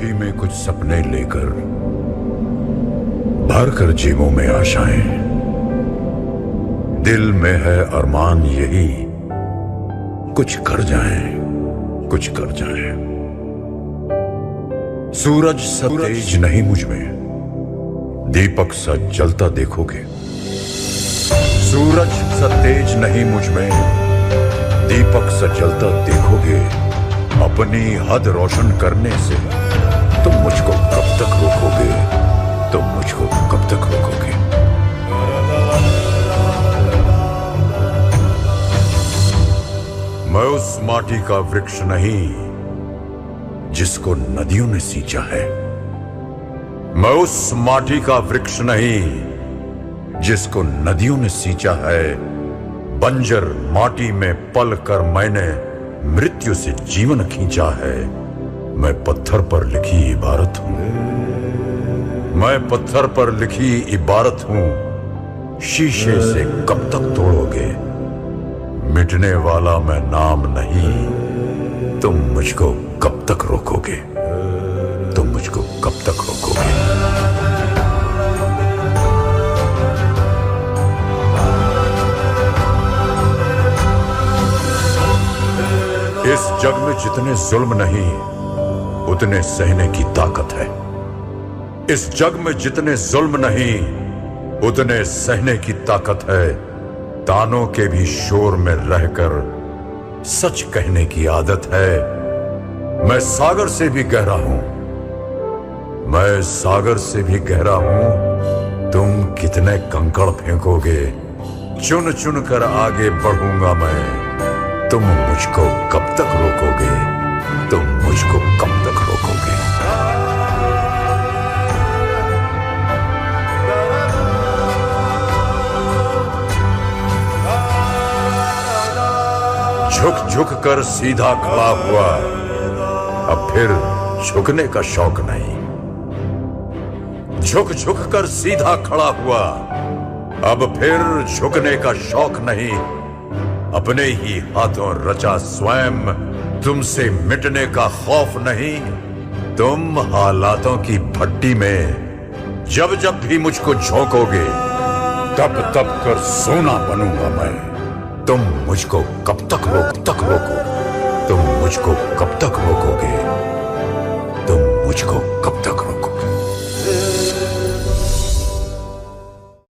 मुट्ठी में कुछ सपने लेकर भर कर जेबों में आशाएं, दिल में है अरमान यही कुछ कर जाएं, कुछ कर जाएं। सूरज सा तेज नहीं मुझ में, दीपक सा जलता देखोगे। सूरज सा तेज नहीं मुझ में, दीपक सा जलता देखोगे। अपनी हद रोशन करने से तुम मुझको कब तक रोकोगे, तुम मुझको कब तक रोकोगे। मैं उस माटी का वृक्ष नहीं जिसको नदियों ने सींचा है। मैं उस माटी का वृक्ष नहीं जिसको नदियों ने सींचा है। बंजर माटी में पल कर मैंने मृत्यु से जीवन खींचा है। मैं पत्थर पर लिखी इबारत हूं, मैं पत्थर पर लिखी इबारत हूं। शीशे से कब तक तोड़ोगे, मिटने वाला मैं नाम नहीं। तुम मुझको कब तक रोकोगे, तुम मुझको कब तक रोकोगे। इस जग में जितने जुल्म नहीं उतने सहने की ताकत है। इस जग में जितने जुल्म नहीं उतने सहने की ताकत है। तानों के भी शोर में रहकर सच कहने की आदत है। मैं सागर से भी गहरा हूं, मैं सागर से भी गहरा हूं। तुम कितने कंकड़ फेंकोगे, चुन चुन कर आगे बढ़ूंगा मैं। तुम मुझको कब तक रोकोगे, तुम मुझको कब तक रोकोगे। झुक झुक कर सीधा खड़ा हुआ, अब फिर झुकने का शौक नहीं। झुक झुक कर सीधा खड़ा हुआ, अब फिर झुकने का शौक नहीं। अपने ही हाथों रचा स्वयं, तुमसे मिटने का खौफ नहीं। तुम हालातों की भट्टी में जब जब भी मुझको झोंकोगे, तब तब कर सोना बनूंगा मैं। तुम मुझको कब तक रोको, तुम मुझको कब तक रोकोगे, तुम मुझको कब